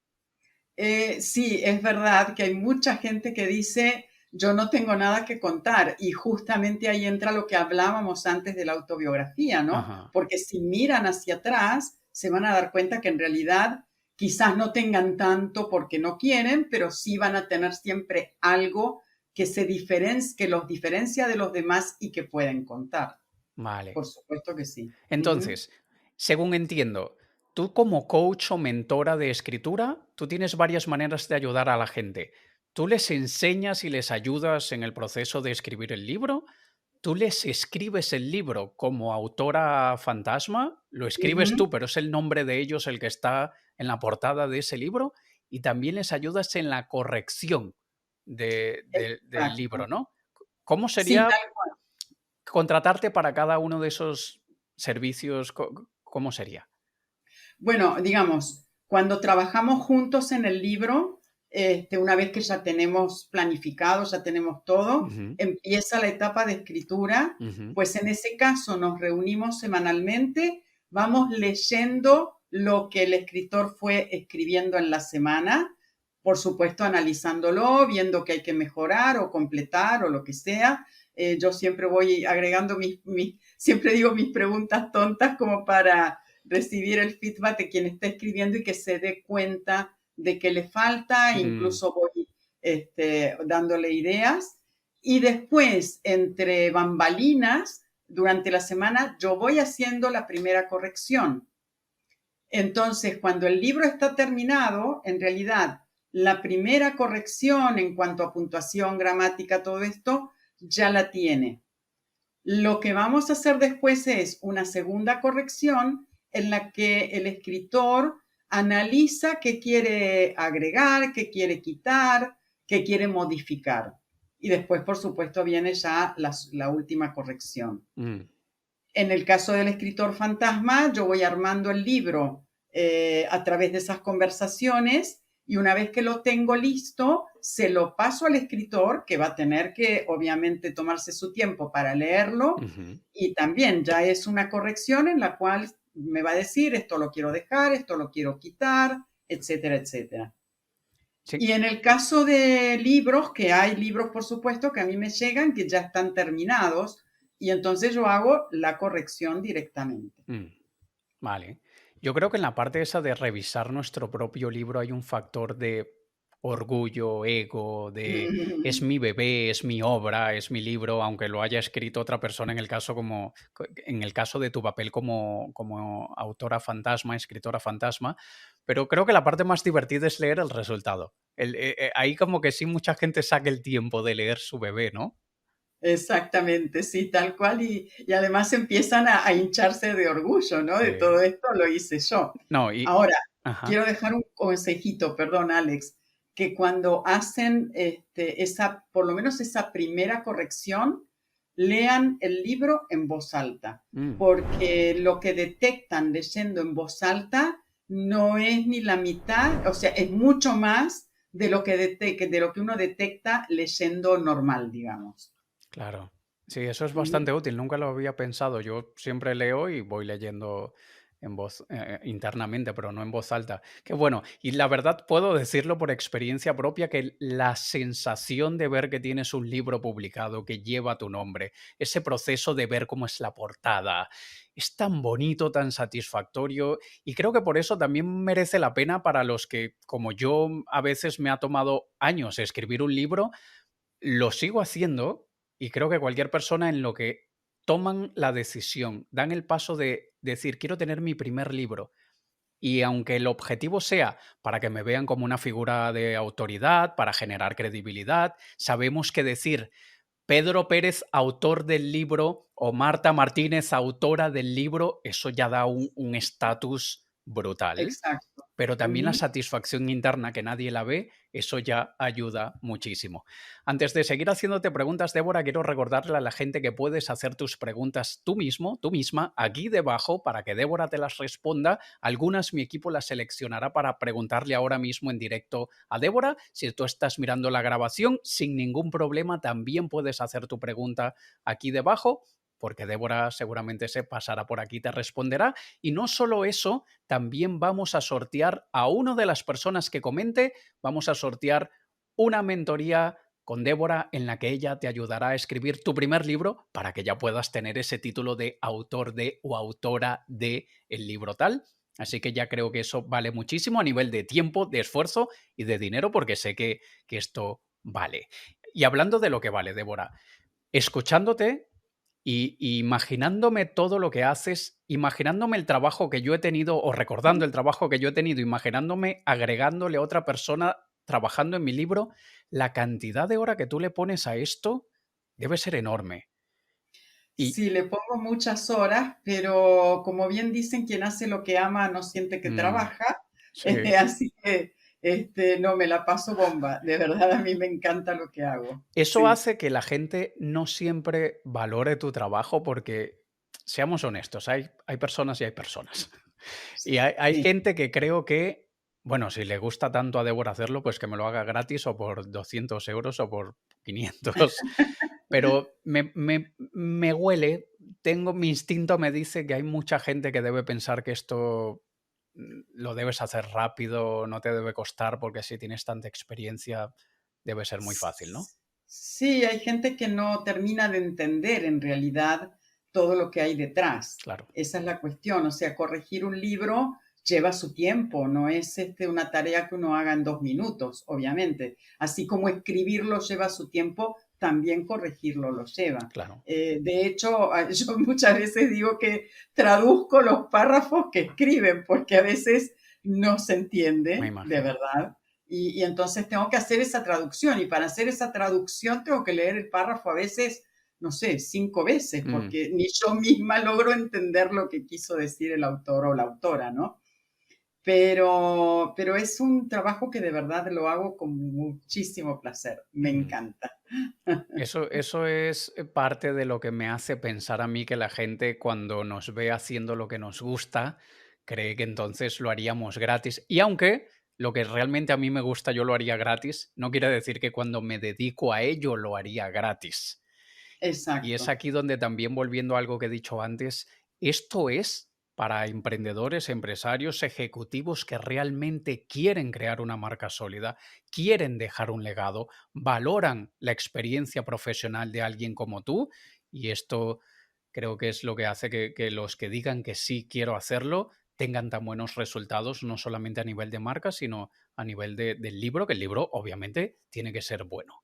Sí, es verdad que hay mucha gente que dice, yo no tengo nada que contar y justamente ahí entra lo que hablábamos antes de la autobiografía, ¿no? Ajá. Porque si miran hacia atrás, se van a dar cuenta que en realidad quizás no tengan tanto porque no quieren, pero sí van a tener siempre algo que los diferencia de los demás y que pueden contar. Vale. Por supuesto que sí. Ujú. Entonces, según entiendo, tú como coach o mentora de escritura, tú tienes varias maneras de ayudar a la gente. ¿Tú les enseñas y les ayudas en el proceso de escribir el libro? ¿Tú les escribes el libro como autora fantasma? ¿Lo escribes Ujú. tú, pero es el nombre de ellos el que está en la portada de ese libro? Y también les ayudas en la corrección del libro, Exacto. ¿no? ¿Cómo Sí, sería contratarte para cada uno de esos servicios? ¿Cómo sería? bueno, digamos, cuando trabajamos juntos en el libro, una vez que ya tenemos planificado, ya tenemos todo, Ujú, empieza la etapa de escritura, ujú, pues en ese caso nos reunimos semanalmente, vamos leyendo lo que el escritor fue escribiendo en la semana, por supuesto analizándolo, viendo que hay que mejorar o completar o lo que sea. Yo siempre voy agregando siempre digo mis preguntas tontas como para recibir el feedback de quien está escribiendo y que se dé cuenta de que le falta, mm, incluso voy dándole ideas. Y después, entre bambalinas, durante la semana, yo voy haciendo la primera corrección. Entonces, cuando el libro está terminado, en realidad, la primera corrección en cuanto a puntuación, gramática, todo esto, ya la tiene. Lo que vamos a hacer después es una segunda corrección en la que el escritor analiza qué quiere agregar, qué quiere quitar, qué quiere modificar. Y después, por supuesto, viene ya la última corrección. mm. En el caso del escritor fantasma, yo voy armando el libro a través de esas conversaciones y una vez que lo tengo listo, se lo paso al escritor, que va a tener que obviamente tomarse su tiempo para leerlo, Ujú. y también ya es una corrección en la cual me va a decir esto lo quiero dejar, esto lo quiero quitar, etcétera, etcétera. Sí. Y en el caso de libros, que hay libros, por supuesto, que a mí me llegan, que ya están terminados, y entonces yo hago la corrección directamente. Mm, vale. Yo creo que en la parte esa de revisar nuestro propio libro hay un factor de orgullo, ego, de es mi bebé, es mi obra, es mi libro, aunque lo haya escrito otra persona en el caso en el caso de tu papel como autora fantasma, escritora fantasma, pero creo que la parte más divertida es leer el resultado. Ahí como que sí mucha gente saca el tiempo de leer su bebé, ¿no? Exactamente, sí, tal cual. Y además empiezan a hincharse de orgullo, ¿no? De Sí. todo esto lo hice yo. No, y Ahora, ajá. quiero dejar un consejito, perdón, Alex, que cuando hacen esa, por lo menos esa primera corrección, lean el libro en voz alta, Mm, porque lo que detectan leyendo en voz alta no es ni la mitad, o sea, es mucho más de lo que, de lo que uno detecta leyendo normal, digamos. claro. Sí, eso es Ujú. bastante útil, nunca lo había pensado. Yo siempre leo y voy leyendo en voz internamente, pero no en voz alta. Qué bueno. Y la verdad puedo decirlo por experiencia propia que la sensación de ver que tienes un libro publicado que lleva tu nombre, ese proceso de ver cómo es la portada, es tan bonito, tan satisfactorio y creo que por eso también merece la pena para los que, como yo, a veces me ha tomado años escribir un libro. Lo sigo haciendo y creo que cualquier persona en lo que toman la decisión, dan el paso de decir, quiero tener mi primer libro. Y aunque el objetivo sea para que me vean como una figura de autoridad, para generar credibilidad, sabemos que decir Pedro Pérez, autor del libro, o Marta Martínez, autora del libro, eso ya da un estatus brutal, Exacto. pero también la Ujú. satisfacción interna que nadie la ve, eso ya ayuda muchísimo. Antes de seguir haciéndote preguntas, Débora, quiero recordarle a la gente que puedes hacer tus preguntas tú mismo, tú misma, aquí debajo, para que Débora te las responda. Algunas mi equipo las seleccionará para preguntarle ahora mismo en directo a Débora. Si tú estás mirando la grabación, sin ningún problema, también puedes hacer tu pregunta aquí debajo, porque Débora seguramente se pasará por aquí y te responderá. Y no solo eso, también vamos a sortear a una de las personas que comente, vamos a sortear una mentoría con Débora en la que ella te ayudará a escribir tu primer libro para que ya puedas tener ese título de autor de o autora de el libro tal. Así que ya creo que eso vale muchísimo a nivel de tiempo, de esfuerzo y de dinero porque sé que esto vale. Y hablando de lo que vale, Débora, escuchándote y imaginándome todo lo que haces, imaginándome el trabajo que yo he tenido o recordando el trabajo que yo he tenido, imaginándome agregándole a otra persona trabajando en mi libro, la cantidad de hora que tú le pones a esto debe ser enorme. Y Sí, le pongo muchas horas, pero como bien dicen, quien hace lo que ama no siente que mm, trabaja. sí. Así que no, me la paso bomba. De verdad, a mí me encanta lo que hago. Eso Sí, hace que la gente no siempre valore tu trabajo porque, seamos honestos, hay personas y hay personas. Y hay sí. gente que creo que, bueno, si le gusta tanto a Débora hacerlo, pues que me lo haga gratis o por 200 euros o por 500. Pero me huele, mi instinto me dice que hay mucha gente que debe pensar que esto lo debes hacer rápido, no te debe costar, porque si tienes tanta experiencia, debe ser muy fácil, ¿no? Sí, hay gente que no termina de entender en realidad todo lo que hay detrás. Claro, Esa es la cuestión. O sea, corregir un libro lleva su tiempo, no es una tarea que uno haga en 2 minutos, obviamente. Así como escribirlo lleva su tiempo, también corregirlo lo lleva. claro, De hecho, yo muchas veces digo que traduzco los párrafos que escriben, porque a veces no se me entiende, de imagino. verdad. Y entonces tengo que hacer esa traducción y para hacer esa traducción tengo que leer el párrafo a veces, no sé, 5 veces, Mm. porque ni yo misma logro entender lo que quiso decir el autor o la autora, ¿no? Pero es un trabajo que de verdad lo hago con muchísimo placer, me Mm. encanta. Eso es parte de lo que me hace pensar a mí que la gente cuando nos ve haciendo lo que nos gusta, cree que entonces lo haríamos gratis. Y aunque lo que realmente a mí me gusta yo lo haría gratis, no quiere decir que cuando me dedico a ello lo haría gratis. Y es Exacto. aquí donde también, volviendo a algo que he dicho antes, esto es para emprendedores, empresarios, ejecutivos que realmente quieren crear una marca sólida, quieren dejar un legado, valoran la experiencia profesional de alguien como tú, y esto creo que es lo que hace que los que digan que sí quiero hacerlo tengan tan buenos resultados, no solamente a nivel de marca, sino a nivel del libro, que el libro obviamente tiene que ser bueno.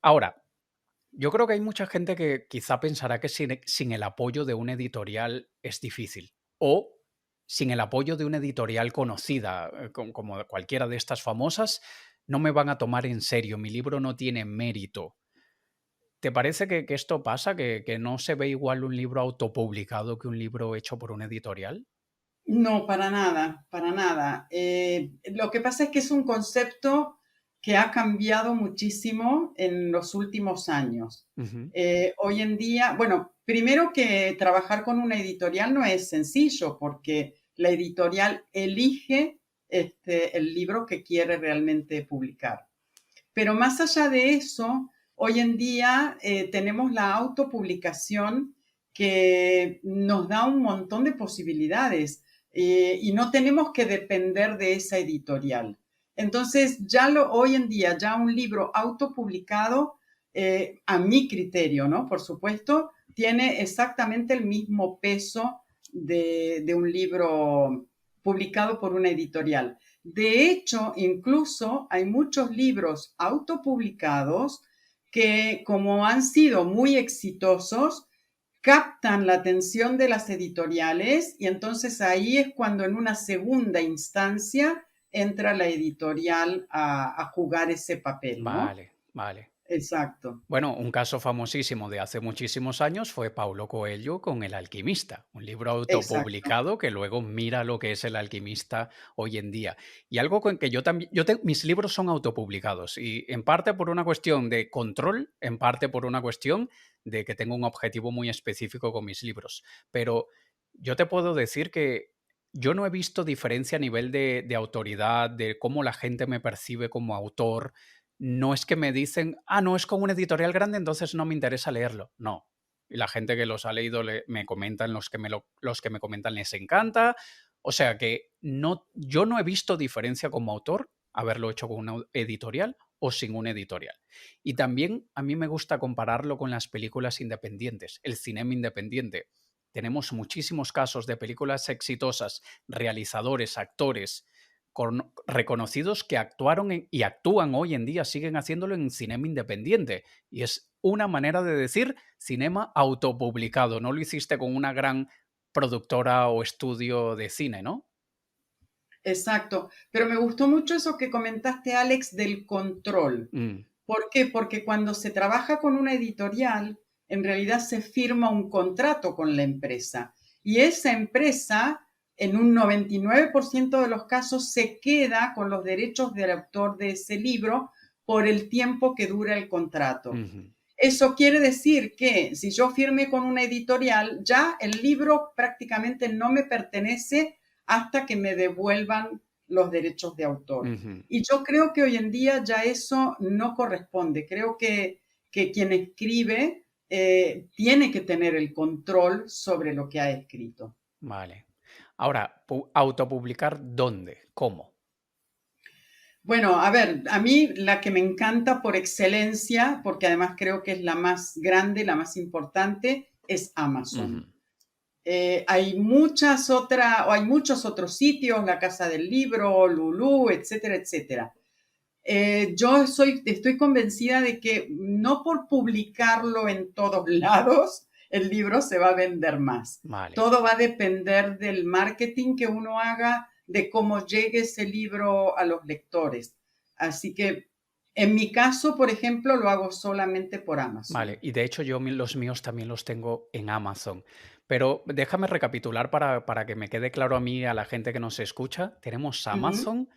Ahora, yo creo que hay mucha gente que quizá pensará que sin el apoyo de una editorial es difícil. O sin el apoyo de una editorial conocida, como cualquiera de estas famosas, no me van a tomar en serio, mi libro no tiene mérito. ¿Te parece que esto pasa? ¿Que no se ve igual un libro autopublicado que un libro hecho por una editorial? No, para nada, para nada. Lo que pasa es que es un concepto que ha cambiado muchísimo en los últimos años. Ujú. Hoy en día, bueno, primero que trabajar con una editorial no es sencillo porque la editorial elige el libro que quiere realmente publicar. Pero más allá de eso, hoy en día tenemos la autopublicación que nos da un montón de posibilidades y no tenemos que depender de esa editorial. Entonces, hoy en día, ya un libro autopublicado, a mi criterio, ¿no? Por supuesto, tiene exactamente el mismo peso de un libro publicado por una editorial. De hecho, incluso hay muchos libros autopublicados que, como han sido muy exitosos, captan la atención de las editoriales y entonces ahí es cuando en una segunda instancia entra la editorial a jugar ese papel, ¿no? Vale, vale. Exacto, Bueno, un caso famosísimo de hace muchísimos años fue Paulo Coelho con El alquimista, un libro exacto. autopublicado que luego mira lo que es El alquimista hoy en día. Y algo con que yo también, mis libros son autopublicados y en parte por una cuestión de control, en parte por una cuestión de que tengo un objetivo muy específico con mis libros. Pero yo te puedo decir que yo no he visto diferencia a nivel de autoridad, de cómo la gente me percibe como autor. No es que me dicen: "Ah, no, es con una editorial grande, entonces no me interesa leerlo". No. Y la gente que los ha leído me comentan, los que me comentan les encanta. O sea que yo no he visto diferencia como autor haberlo hecho con una editorial o sin una editorial. Y también a mí me gusta compararlo con las películas independientes, el cinema independiente. Tenemos muchísimos casos de películas exitosas, realizadores, actores reconocidos que actuaron y actúan hoy en día, siguen haciéndolo en cinema independiente. Y es una manera de decir cinema autopublicado. No lo hiciste con una gran productora o estudio de cine, ¿no? Exacto, pero me gustó mucho eso que comentaste, Alex, del control. Mm, ¿Por qué? Porque cuando se trabaja con una editorial, en realidad se firma un contrato con la empresa y esa empresa, en un 99% de los casos, se queda con los derechos del autor de ese libro por el tiempo que dura el contrato. ujú, Eso quiere decir que si yo firmé con una editorial, ya el libro prácticamente no me pertenece hasta que me devuelvan los derechos de autor. ujú. Y yo creo que hoy en día ya eso no corresponde. Creo que quien escribe tiene que tener el control sobre lo que ha escrito. Vale. Ahora, ¿autopublicar dónde? ¿Cómo? Bueno, a ver, a mí la que me encanta por excelencia, porque además creo que es la más grande, la más importante, es Ujú, Amazon. Hay muchas otras, o hay muchos otros sitios, la Casa del Libro, Lulú, etcétera, etcétera. Estoy convencida de que no por publicarlo en todos lados, el libro se va a vender más. vale. Todo va a depender del marketing que uno haga, de cómo llegue ese libro a los lectores. Así que en mi caso, por ejemplo, lo hago solamente por Vale, Amazon. y de hecho los míos también los tengo en Amazon. Pero déjame recapitular para que me quede claro a mí y a la gente que nos escucha. Tenemos Ujú. Amazon,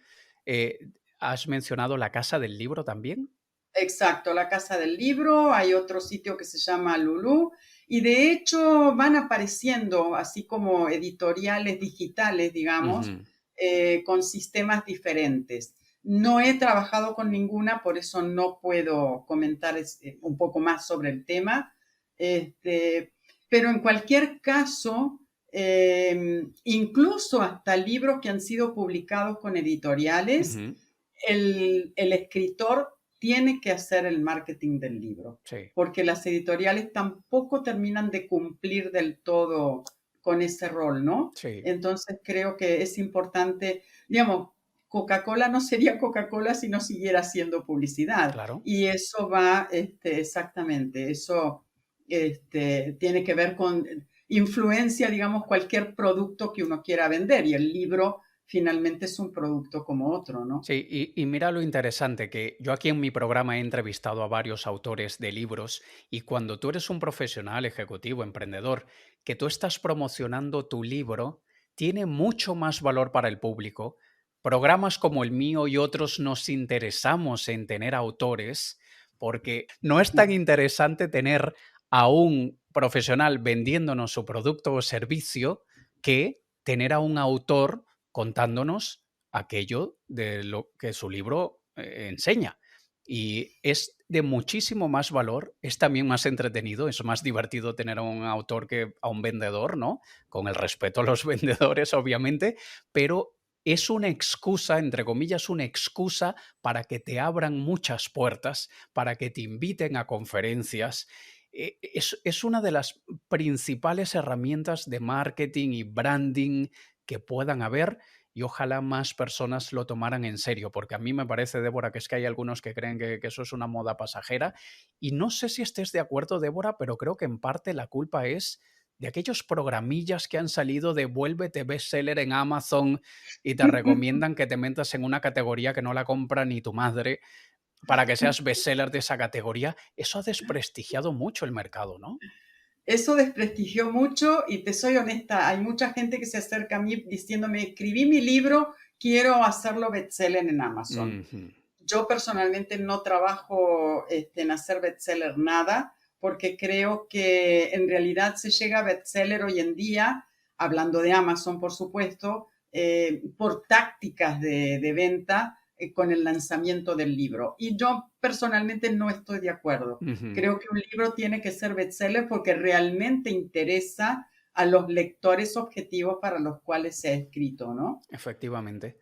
eh, has mencionado la Casa del Libro también. Exacto, la Casa del Libro, hay otro sitio que se llama Lulú y de hecho van apareciendo así como editoriales digitales, digamos, Ujú. con sistemas diferentes. No he trabajado con ninguna, por eso no puedo comentar un poco más sobre el tema. Pero en cualquier caso, incluso hasta libros que han sido publicados con editoriales, Ujú. el escritor tiene que hacer el marketing del libro, Sí, porque las editoriales tampoco terminan de cumplir del todo con ese rol, ¿no? sí, Entonces creo que es importante, digamos, Coca-Cola no sería Coca-Cola si no siguiera haciendo publicidad. claro. Y eso va, exactamente, eso tiene que ver con influencia, digamos, cualquier producto que uno quiera vender. Y el libro finalmente es un producto como otro, ¿no? Sí, y mira lo interesante, que yo aquí en mi programa he entrevistado a varios autores de libros y cuando tú eres un profesional, ejecutivo, emprendedor, que tú estás promocionando tu libro, tiene mucho más valor para el público. Programas como el mío y otros nos interesamos en tener autores porque no es tan interesante tener a un profesional vendiéndonos su producto o servicio que tener a un autor contándonos aquello de lo que su libro enseña. Y es de muchísimo más valor, es también más entretenido, es más divertido tener a un autor que a un vendedor, ¿no? Con el respeto a los vendedores, obviamente, pero es una excusa, entre comillas, una excusa para que te abran muchas puertas, para que te inviten a conferencias. Es una de las principales herramientas de marketing y branding que puedan haber y ojalá más personas lo tomaran en serio, porque a mí me parece, Débora, que es que hay algunos que creen que eso es una moda pasajera y no sé si estés de acuerdo, Débora, pero creo que en parte la culpa es de aquellos programillas que han salido de vuélvete bestseller en Amazon y te recomiendan que te metas en una categoría que no la compra ni tu madre para que seas bestseller de esa categoría. Eso ha desprestigiado mucho el mercado, ¿no? Eso desprestigió mucho y te soy honesta, hay mucha gente que se acerca a mí diciéndome, escribí mi libro, quiero hacerlo bestseller en Amazon. Ujú. Yo personalmente no trabajo en hacer bestseller nada, porque creo que en realidad se llega a bestseller hoy en día, hablando de Amazon, por supuesto, por tácticas de venta con el lanzamiento del libro. Y yo personalmente no estoy de acuerdo. Ujú. Creo que un libro tiene que ser bestseller porque realmente interesa a los lectores objetivos para los cuales se ha escrito, ¿no? Efectivamente.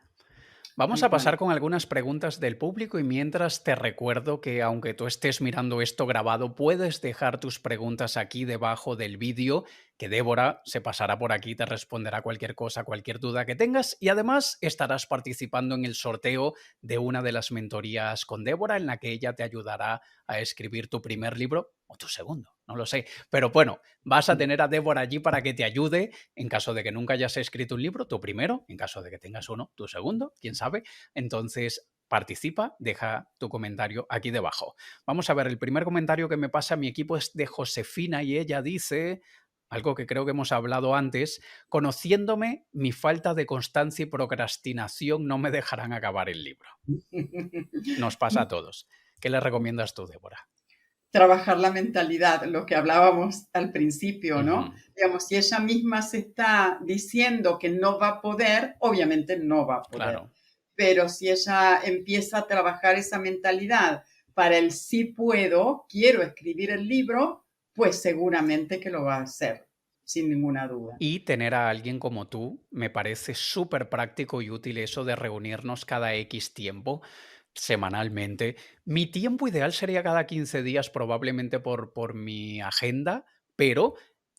Vamos Tal a cual. pasar con algunas preguntas del público y mientras te recuerdo que aunque tú estés mirando esto grabado, puedes dejar tus preguntas aquí debajo del vídeo, que Débora se pasará por aquí, te responderá cualquier cosa, cualquier duda que tengas y además estarás participando en el sorteo de una de las mentorías con Débora en la que ella te ayudará a escribir tu primer libro o tu segundo, no lo sé. Pero bueno, vas a tener a Débora allí para que te ayude en caso de que nunca hayas escrito un libro, tu primero, en caso de que tengas uno, tu segundo, quién sabe. Entonces, participa, deja tu comentario aquí debajo. Vamos a ver, el primer comentario que me pasa a mi equipo es de Josefina y ella dice algo que creo que hemos hablado antes, conociéndome, mi falta de constancia y procrastinación no me dejarán acabar el libro. Nos pasa a todos. ¿Qué le recomiendas tú, Débora? Trabajar la mentalidad, lo que hablábamos al principio, ¿no? Ujú, Digamos, si ella misma se está diciendo que no va a poder, obviamente no va a poder. claro. Pero si ella empieza a trabajar esa mentalidad para el sí puedo, quiero escribir el libro, pues seguramente que lo va a hacer, sin ninguna duda. Y tener a alguien como tú me parece súper práctico y útil eso de reunirnos cada X tiempo, semanalmente. Mi tiempo ideal sería cada 15 días, probablemente por mi agenda, pero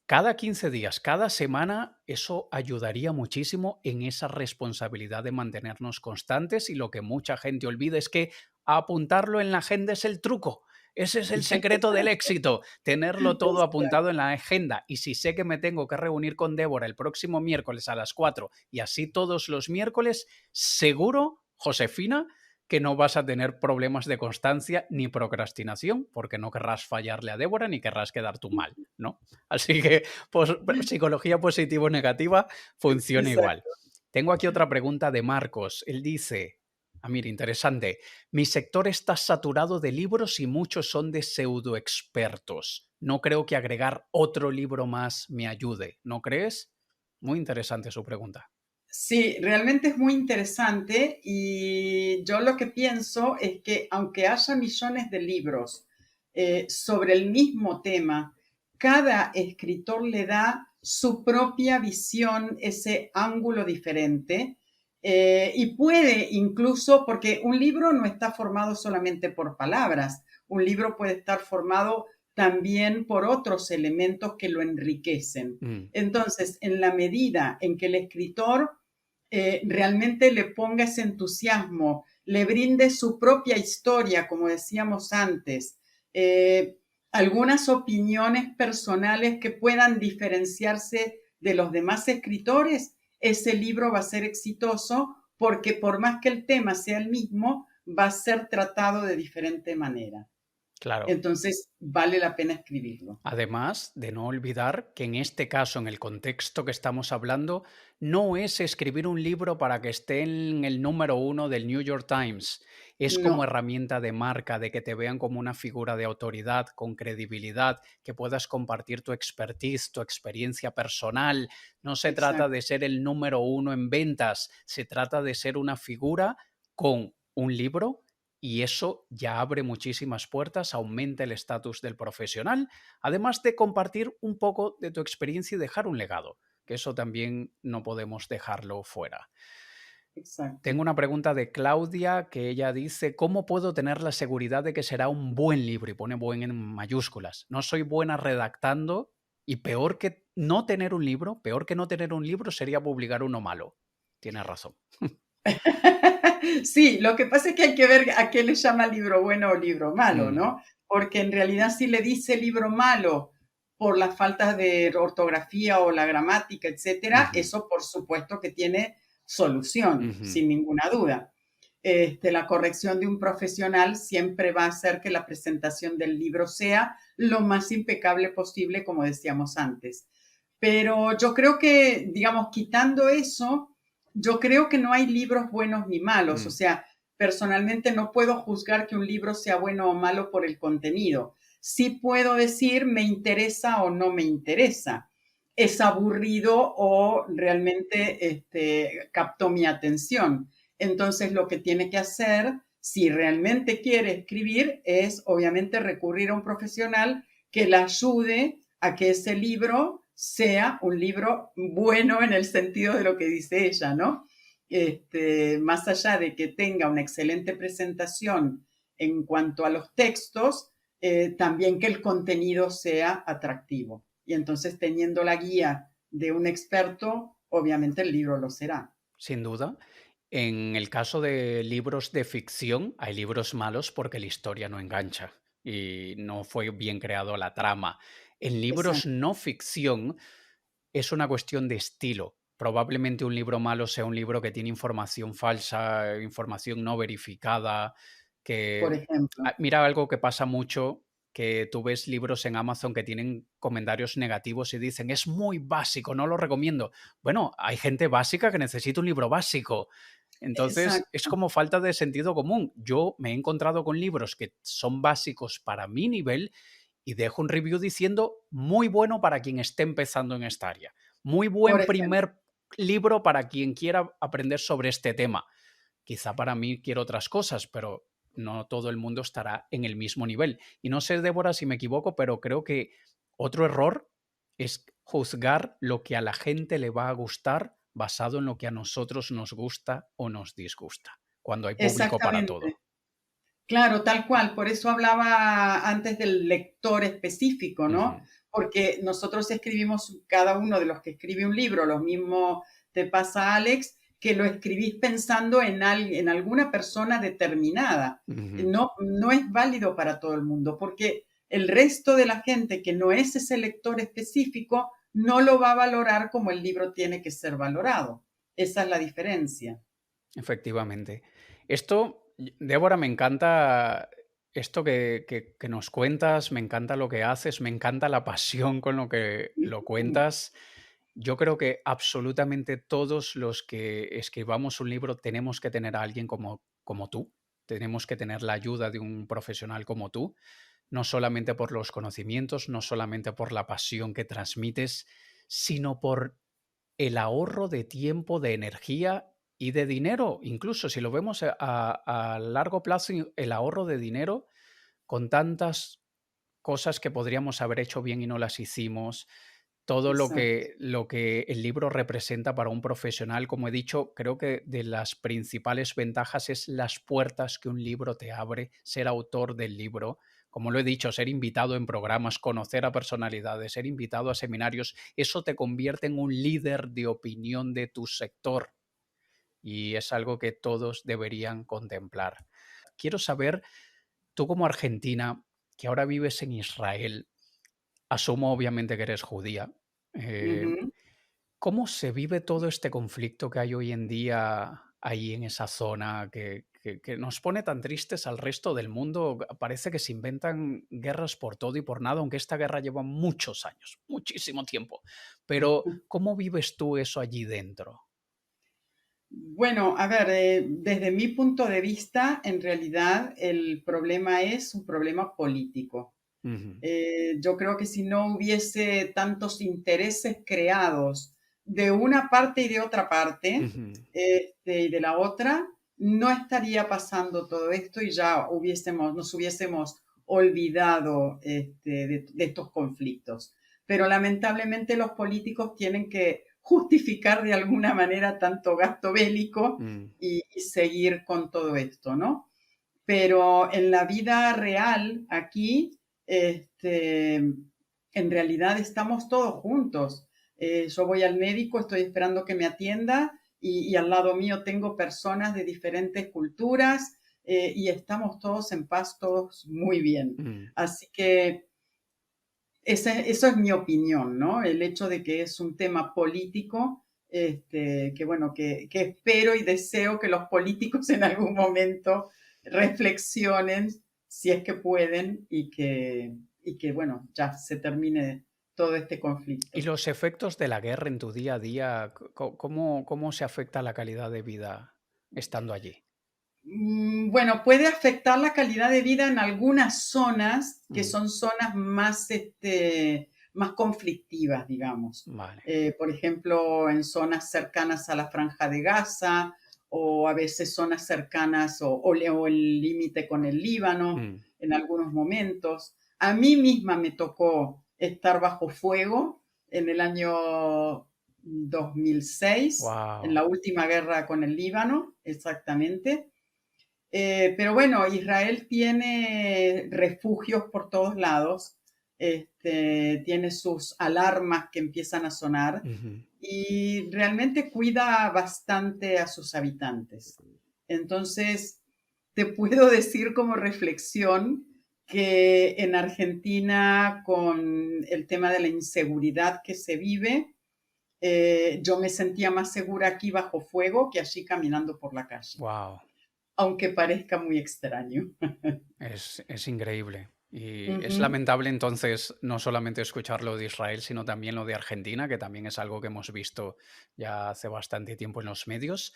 cada 15 días, cada semana, eso ayudaría muchísimo en esa responsabilidad de mantenernos constantes y lo que mucha gente olvida es que apuntarlo en la agenda es el truco. Ese es el secreto del éxito, tenerlo todo apuntado en la agenda. Y si sé que me tengo que reunir con Débora el próximo miércoles a las 4 y así todos los miércoles, seguro, Josefina, que no vas a tener problemas de constancia ni procrastinación, porque no querrás fallarle a Débora ni querrás quedar tú mal, ¿no? Así que pues, psicología positivo-negativa funciona igual. Exacto. Tengo aquí otra pregunta de Marcos. Él dice, mira, interesante. Mi sector está saturado de libros y muchos son de pseudoexpertos. No creo que agregar otro libro más me ayude, ¿no crees? Muy interesante su pregunta. Sí, realmente es muy interesante y yo lo que pienso es que aunque haya millones de libros sobre el mismo tema, cada escritor le da su propia visión, ese ángulo diferente y puede incluso, porque un libro no está formado solamente por palabras, un libro puede estar formado también por otros elementos que lo enriquecen. Mm, Entonces, en la medida en que el escritor realmente le ponga ese entusiasmo, le brinde su propia historia, como decíamos antes, eh, algunas opiniones personales que puedan diferenciarse de los demás escritores, ese libro va a ser exitoso porque por más que el tema sea el mismo, va a ser tratado de diferente manera. claro. Entonces, vale la pena escribirlo. Además de no olvidar que en este caso, en el contexto que estamos hablando, no es escribir un libro para que esté en el número uno del New York Times. Es como No, herramienta de marca, de que te vean como una figura de autoridad, con credibilidad, que puedas compartir tu expertise, tu experiencia personal. No se trata exacto, de ser el número uno en ventas, se trata de ser una figura con un libro y eso ya abre muchísimas puertas, aumenta el estatus del profesional, además de compartir un poco de tu experiencia y dejar un legado, que eso también no podemos dejarlo fuera. Tengo exacto. una pregunta de Claudia que ella dice, ¿cómo puedo tener la seguridad de que será un buen libro? Y pone buen en mayúsculas. No soy buena redactando y peor que no tener un libro sería publicar uno malo. Tienes razón. Sí, lo que pasa es que hay que ver a qué le llama libro bueno o libro malo, Mm, ¿no? Porque en realidad si le dice libro malo por las faltas de ortografía o la gramática, etcétera, ujú, eso por supuesto que tiene solución, ujú. sin ninguna duda. La corrección de un profesional siempre va a hacer que la presentación del libro sea lo más impecable posible, como decíamos antes. Pero yo creo que, digamos, quitando eso, yo creo que no hay libros buenos ni malos. O Mm, sea, personalmente no puedo juzgar que un libro sea bueno o malo por el contenido. Sí puedo decir me interesa o no me interesa. Es aburrido o realmente captó mi atención. Entonces, lo que tiene que hacer, si realmente quiere escribir, es obviamente recurrir a un profesional que la ayude a que ese libro sea un libro bueno en el sentido de lo que dice ella, ¿no? Más allá de que tenga una excelente presentación en cuanto a los textos, también que el contenido sea atractivo. Y entonces, teniendo la guía de un experto, obviamente el libro lo será. sin duda. En el caso de libros de ficción, hay libros malos porque la historia no engancha y no fue bien creado la trama. En libros Exacto. no ficción es una cuestión de estilo. Probablemente un libro malo sea un libro que tiene información falsa, información no verificada, Por que ejemplo. mira algo que pasa mucho, que tú ves libros en Amazon que tienen comentarios negativos y dicen, es muy básico, no lo recomiendo. Bueno, hay gente básica que necesita un libro básico. Entonces, es Exacto. como falta de sentido común. Yo me he encontrado con libros que son básicos para mi nivel y dejo un review diciendo muy bueno para quien esté empezando en esta área. Muy Por buen ejemplo. primer libro para quien quiera aprender sobre este tema. Quizá para mí quiero otras cosas, pero no todo el mundo estará en el mismo nivel. Y no sé, Débora, si me equivoco, pero creo que otro error es juzgar lo que a la gente le va a gustar basado en lo que a nosotros nos gusta o nos disgusta, cuando hay público para Exactamente. todo. Claro, tal cual. Por eso hablaba antes del lector específico, Ujú, ¿no? Porque nosotros escribimos, cada uno de los que escribe un libro, lo mismo te pasa, Alex, que lo escribís pensando en alguna persona determinada. ujú. No, no es válido para todo el mundo, porque el resto de la gente que no es ese lector específico no lo va a valorar como el libro tiene que ser valorado. Esa es la diferencia. Efectivamente. Esto, Débora, me encanta esto que nos cuentas, me encanta lo que haces, me encanta la pasión con lo que lo cuentas. Yo creo que absolutamente todos los que escribamos un libro tenemos que tener a alguien como tú, tenemos que tener la ayuda de un profesional como tú, no solamente por los conocimientos, no solamente por la pasión que transmites, sino por el ahorro de tiempo, de energía y de dinero. Incluso si lo vemos a largo plazo, el ahorro de dinero con tantas cosas que podríamos haber hecho bien y no las hicimos, todo exacto. lo que el libro representa para un profesional. Como he dicho, creo que de las principales ventajas es las puertas que un libro te abre, ser autor del libro. Como lo he dicho, ser invitado en programas, conocer a personalidades, ser invitado a seminarios, eso te convierte en un líder de opinión de tu sector y es algo que todos deberían contemplar. Quiero saber, tú como argentina, que ahora vives en Israel, asumo obviamente que eres judía, eh, Ujú. ¿cómo se vive todo este conflicto que hay hoy en día ahí en esa zona que nos pone tan tristes al resto del mundo? Parece que se inventan guerras por todo y por nada, aunque esta guerra lleva muchos años, muchísimo tiempo. Pero, ¿cómo vives tú eso allí dentro? Bueno, a ver, desde mi punto de vista, en realidad el problema es un problema político. Ujú, Yo creo que si no hubiese tantos intereses creados de una parte y de otra parte, ujú, y de la otra, no estaría pasando todo esto y ya nos hubiésemos olvidado de estos conflictos. Pero lamentablemente los políticos tienen que justificar de alguna manera tanto gasto bélico mm. y seguir con todo esto, ¿no? Pero en la vida real, aquí, en realidad estamos todos juntos. Yo voy al médico, estoy esperando que me atienda y al lado mío tengo personas de diferentes culturas y estamos todos en paz, todos muy bien. Mm. Así que eso es mi opinión, ¿no? El hecho de que es un tema político, que bueno, que espero y deseo que los políticos en algún momento reflexionen si es que pueden y que bueno, ya se termine todo este ¿Y conflicto. los efectos de la guerra en tu día a día, cómo se afecta la calidad de vida estando allí? Bueno, puede afectar la calidad de vida en algunas zonas que Mm, son zonas más conflictivas, digamos. vale. Por ejemplo, en zonas cercanas a la Franja de Gaza o a veces zonas cercanas o el límite con el Líbano Mm, en algunos momentos. A mí misma me tocó estar bajo fuego en el año 2006, en wow. la última guerra con el Líbano, exactamente. Pero bueno, Israel tiene refugios por todos lados, tiene sus alarmas que empiezan a sonar Ujú. y realmente cuida bastante a sus habitantes. Entonces, te puedo decir como reflexión que en Argentina, con el tema de la inseguridad que se vive, yo me sentía más segura aquí bajo fuego que allí caminando por la calle, Wow, aunque parezca muy extraño. es increíble. Y es Ujú, lamentable entonces no solamente escuchar lo de Israel, sino también lo de Argentina, que también es algo que hemos visto ya hace bastante tiempo en los medios.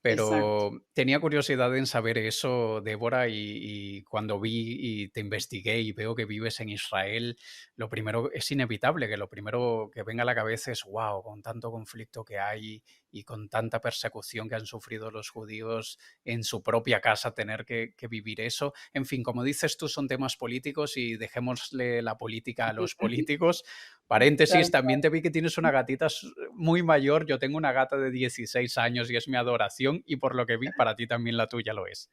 exacto. Pero tenía curiosidad en saber eso, Débora, y cuando vi y te investigué y veo que vives en Israel, lo primero es inevitable, que lo primero que venga a la cabeza es, wow, con tanto conflicto que hay y con tanta persecución que han sufrido los judíos en su propia casa, tener que vivir eso. En fin, como dices tú, son temas políticos y dejémosle la política a los políticos. Paréntesis, Tal también cual. te vi que tienes una gatita muy mayor. Yo tengo una gata de 16 años y es mi adoración y por lo que vi, para ti también la tuya lo es.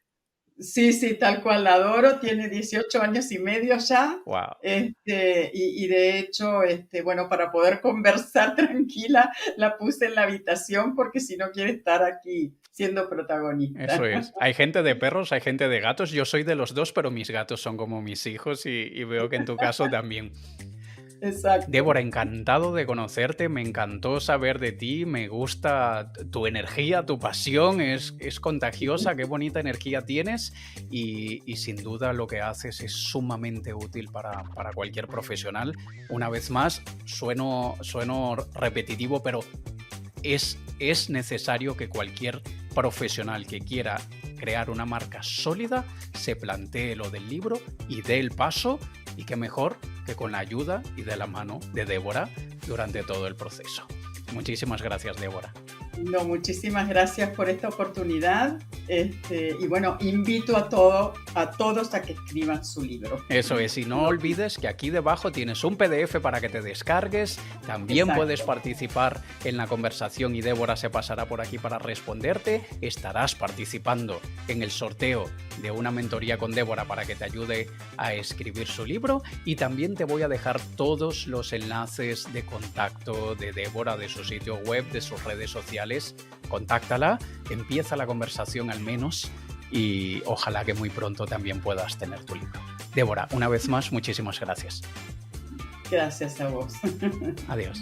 Sí, sí, tal cual, la adoro, tiene 18 años y medio ya, Wow, y de hecho, bueno, para poder conversar tranquila, la puse en la habitación porque si no quiere estar aquí siendo eso protagonista. es. Hay gente de perros, hay gente de gatos. Yo soy de los dos, pero mis gatos son como mis hijos y veo que en tu caso también. Exacto. Débora, encantado de conocerte, me encantó saber de ti, me gusta tu energía, tu pasión, es contagiosa, qué bonita energía tienes y sin duda lo que haces es sumamente útil para cualquier profesional. Una vez más, sueno repetitivo, pero es necesario que cualquier profesional que quiera crear una marca sólida se plantee lo del libro y dé el paso y qué mejor que con la ayuda y de la mano de Débora durante todo el proceso. Muchísimas gracias, Débora. No, muchísimas gracias por esta oportunidad. Y bueno, invito a todos a que escriban su libro. Eso es, y no olvides que aquí debajo tienes un PDF para que te descargues. También puedes participar en la conversación y Débora se pasará por aquí para responderte. Estarás participando en el sorteo de una mentoría con Débora para que te ayude a escribir su libro, y también te voy a dejar todos los enlaces de contacto de Débora, de su sitio web, de sus redes sociales. Contáctala, empieza la conversación al menos, y ojalá que muy pronto también puedas tener tu libro. Débora, una vez más, muchísimas gracias. Gracias a vos. Adiós.